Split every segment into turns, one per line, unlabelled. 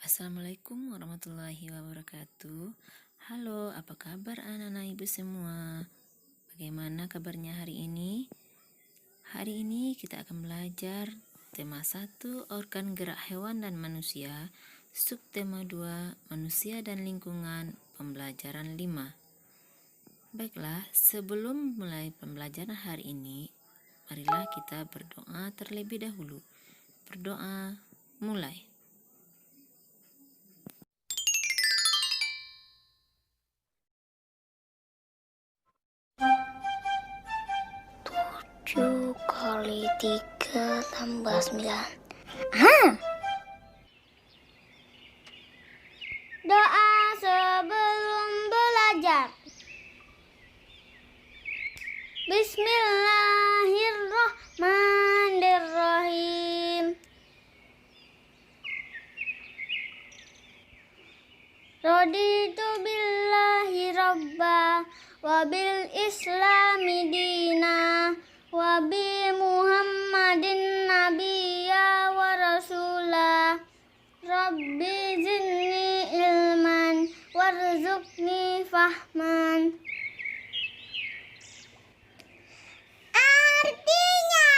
Assalamualaikum warahmatullahi wabarakatuh. Halo, apa kabar anak-anak ibu semua? Bagaimana kabarnya hari ini? Hari ini kita akan belajar tema 1, organ gerak hewan dan manusia, subtema 2, manusia dan lingkungan, pembelajaran 5. Baiklah, sebelum mulai pembelajaran hari ini, marilah kita berdoa terlebih dahulu. Berdoa, mulai.
Tujuh kali 3 tambah 9. Doa sebelum belajar. Bismillahirrahmanirrahim. Raditu billahi rabba wa bil islami dina wa bi muhammadin nabiyya wa rasulah. Rabbi zidni ilman warzuqni fahman. Artinya,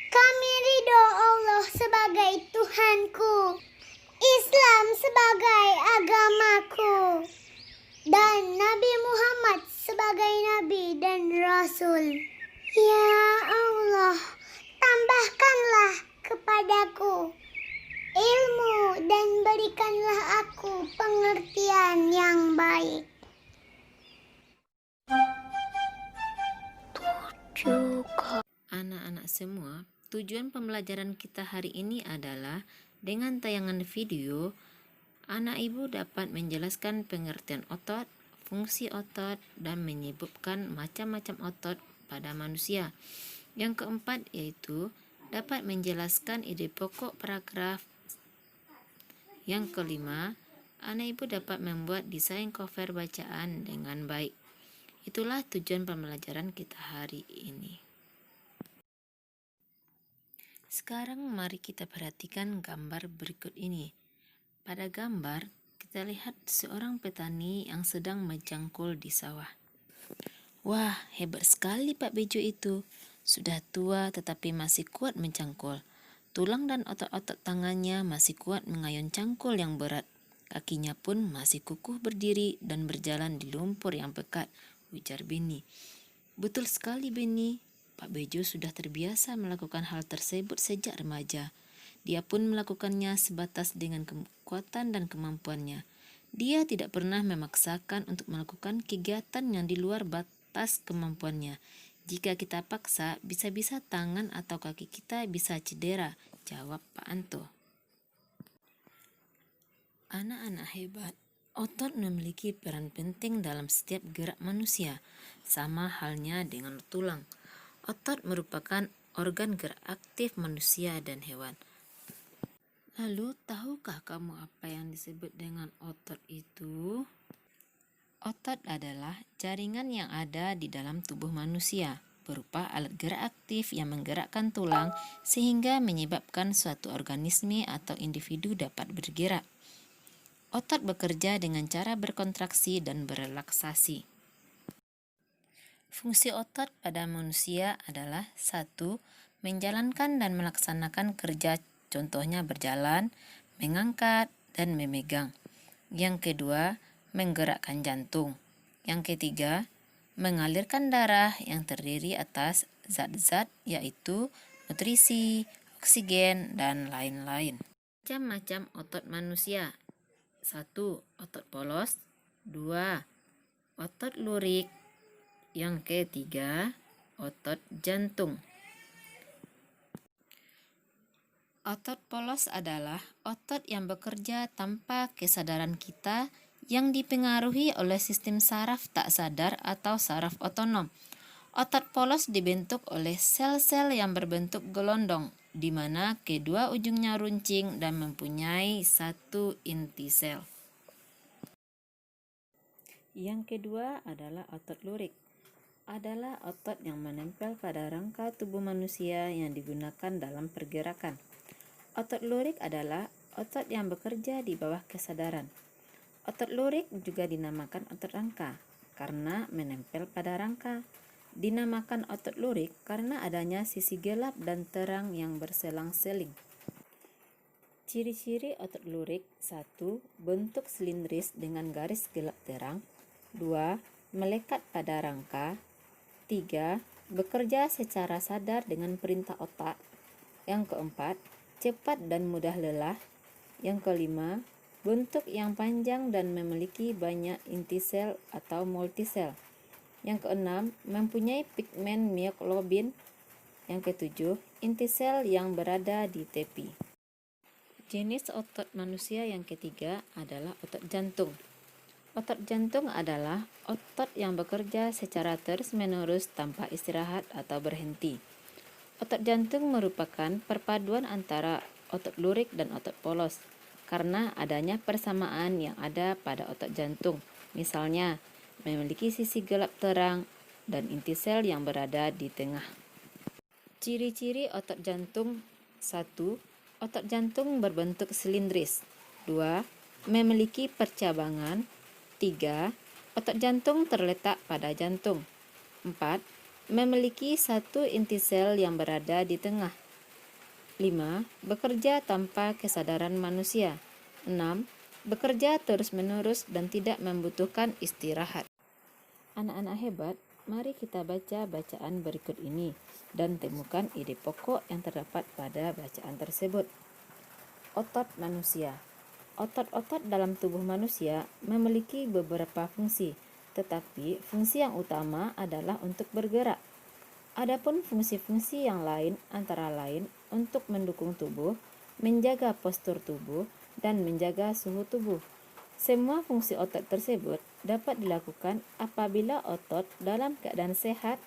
kami ridho Allah sebagai Tuhanku, Islam sebagai agamaku, dan Nabi Muhammad sebagai Nabi dan Rasul. Ya Allah, tambahkanlah kepadaku ilmu dan berikanlah aku pengertian yang baik.
Anak-anak semua, tujuan pembelajaran kita hari ini adalah dengan tayangan video, anak ibu dapat menjelaskan pengertian otot, fungsi otot, dan menyebutkan macam-macam otot pada manusia. Yang keempat yaitu dapat menjelaskan ide pokok paragraf. Yang kelima, anak ibu dapat membuat desain cover bacaan dengan baik. Itulah tujuan pembelajaran kita hari ini. Sekarang mari kita perhatikan gambar berikut ini. Pada gambar, kita lihat seorang petani yang sedang mencangkul di sawah. Wah, hebat sekali Pak Bejo itu. Sudah tua tetapi masih kuat mencangkul. Tulang dan otot-otot tangannya masih kuat mengayun cangkul yang berat. Kakinya pun masih kukuh berdiri dan berjalan di lumpur yang pekat, ujar Beni. Betul sekali Beni. Pak Bejo sudah terbiasa melakukan hal tersebut sejak remaja. Dia pun melakukannya sebatas dengan kekuatan dan kemampuannya. Dia tidak pernah memaksakan untuk melakukan kegiatan yang di luar batas kemampuannya. Jika kita paksa, bisa-bisa tangan atau kaki kita bisa cedera, jawab Pak Anto. Anak-anak hebat, otot memiliki peran penting dalam setiap gerak manusia, sama halnya dengan tulang. Otot merupakan organ gerak aktif manusia dan hewan. Lalu, tahukah kamu apa yang disebut dengan otot itu? Otot adalah jaringan yang ada di dalam tubuh manusia, berupa alat gerak aktif yang menggerakkan tulang sehingga menyebabkan suatu organisme atau individu dapat bergerak. Otot bekerja dengan cara berkontraksi dan berelaksasi. Fungsi otot pada manusia adalah 1. Menjalankan dan melaksanakan kerja, contohnya berjalan, mengangkat, dan memegang. Yang kedua, menggerakkan jantung. Yang ketiga, mengalirkan darah yang terdiri atas zat-zat yaitu nutrisi, oksigen, dan lain-lain. Macam-macam otot manusia. 1. Otot polos. 2. Otot lurik. Yang ketiga, otot jantung. Otot polos adalah otot yang bekerja tanpa kesadaran kita yang dipengaruhi oleh sistem saraf tak sadar atau saraf otonom. Otot polos dibentuk oleh sel-sel yang berbentuk gelondong, di mana kedua ujungnya runcing dan mempunyai satu inti sel. Yang kedua adalah otot lurik. Adalah otot yang menempel pada rangka tubuh manusia yang digunakan dalam pergerakan. Otot lurik adalah otot yang bekerja di bawah kesadaran. Otot lurik juga dinamakan otot rangka karena menempel pada rangka. Dinamakan otot lurik karena adanya sisi gelap dan terang yang berselang-seling. Ciri-ciri otot lurik: 1. Bentuk silindris dengan garis gelap terang. 2. Melekat pada rangka. 3. Bekerja secara sadar dengan perintah otak. Yang keempat, cepat dan mudah lelah. Yang kelima, bentuk yang panjang dan memiliki banyak inti sel atau multisel. Yang keenam, mempunyai pigmen mioglobin. Yang ketujuh, inti sel yang berada di tepi. Jenis otot manusia yang ketiga adalah otot jantung. Otot jantung adalah otot yang bekerja secara terus-menerus tanpa istirahat atau berhenti. Otot jantung merupakan perpaduan antara otot lurik dan otot polos karena adanya persamaan yang ada pada otot jantung. Misalnya, memiliki sisi gelap terang dan inti sel yang berada di tengah. Ciri-ciri otot jantung: 1. Otot jantung berbentuk silindris. 2. Memiliki percabangan. 3. Otot jantung terletak pada jantung. 4. Memiliki satu inti sel yang berada di tengah. 5. Bekerja tanpa kesadaran manusia. 6. Bekerja terus-menerus dan tidak membutuhkan istirahat. Anak-anak hebat, mari kita baca bacaan berikut ini dan temukan ide pokok yang terdapat pada bacaan tersebut. Otot manusia. Otot-otot dalam tubuh manusia memiliki beberapa fungsi, tetapi fungsi yang utama adalah untuk bergerak. Adapun fungsi-fungsi yang lain antara lain untuk mendukung tubuh, menjaga postur tubuh, dan menjaga suhu tubuh. Semua fungsi otot tersebut dapat dilakukan apabila otot dalam keadaan sehat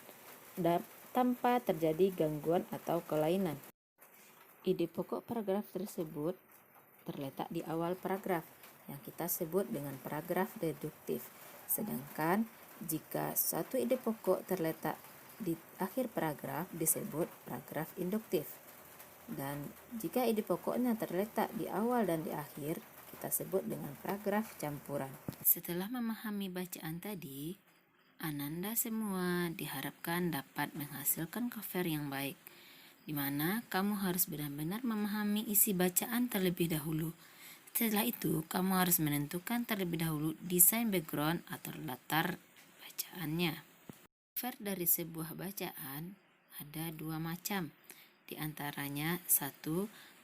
dan tanpa terjadi gangguan atau kelainan. Ide pokok paragraf tersebut terletak di awal paragraf yang kita sebut dengan paragraf deduktif. Sedangkan jika suatu ide pokok terletak di akhir paragraf disebut paragraf induktif. Dan jika ide pokoknya terletak di awal dan di akhir, kita sebut dengan paragraf campuran. Setelah memahami bacaan tadi, Ananda semua diharapkan dapat menghasilkan cover yang baik, di mana kamu harus benar-benar memahami isi bacaan terlebih dahulu. Setelah itu, kamu harus menentukan terlebih dahulu desain background atau latar bacaannya. Cover dari sebuah bacaan ada dua macam, di antaranya 1.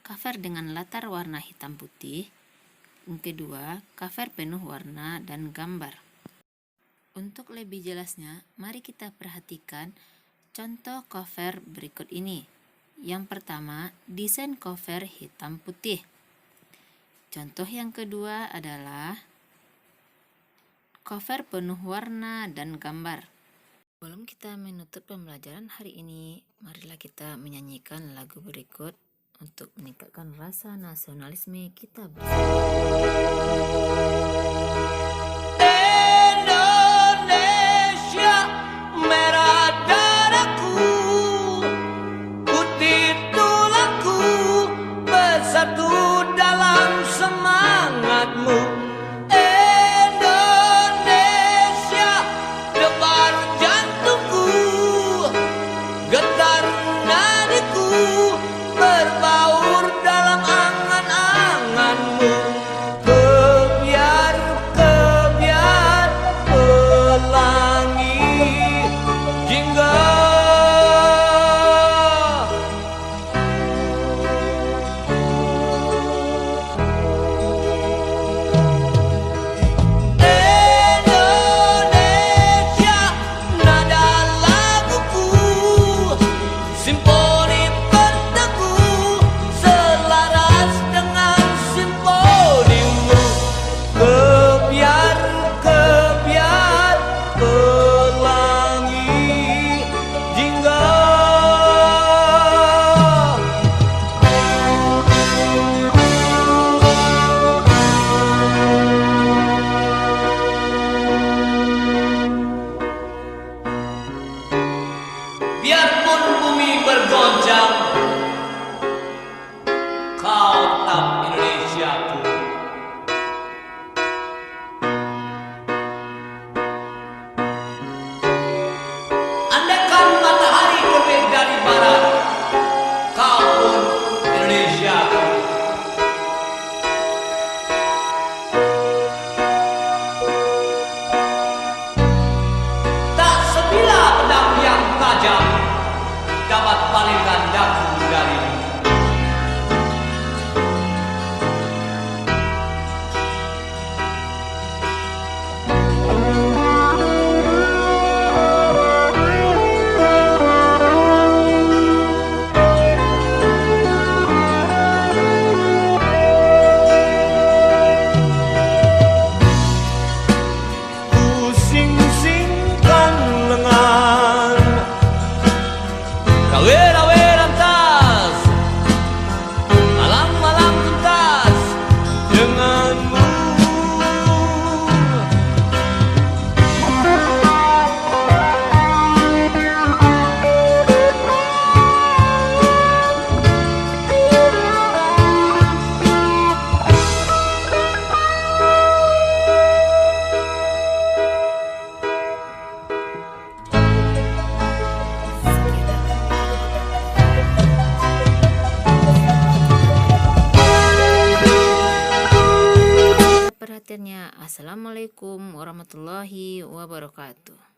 Cover dengan latar warna hitam putih. Yang kedua, cover penuh warna dan gambar. Untuk lebih jelasnya, mari kita perhatikan contoh cover berikut ini. Yang pertama, desain cover hitam putih. Contoh yang kedua adalah cover penuh warna dan gambar. Sebelum kita menutup pembelajaran hari ini, marilah kita menyanyikan lagu berikut untuk meningkatkan rasa nasionalisme kita bersama.
Indonesia, merah darahku, putih tulangku, bersatu dalam semangatmu. Indonesia, debar jantungku, getar nadiku, berbaur dalam angan-anganmu. Kebiar, kebiar, kau tetap Indonesiaku. Andaikan matahari terbit dari barat, kau pun Indonesiaku. Tak sebilah pedang yang tajam dapat palingkan daku darimu. Ku sing-singkan lengan, rawe-rawe lantas, malam-malam tuntas denganmu.
Perhatiannya. Assalamualaikum warahmatullahi wabarakatuh.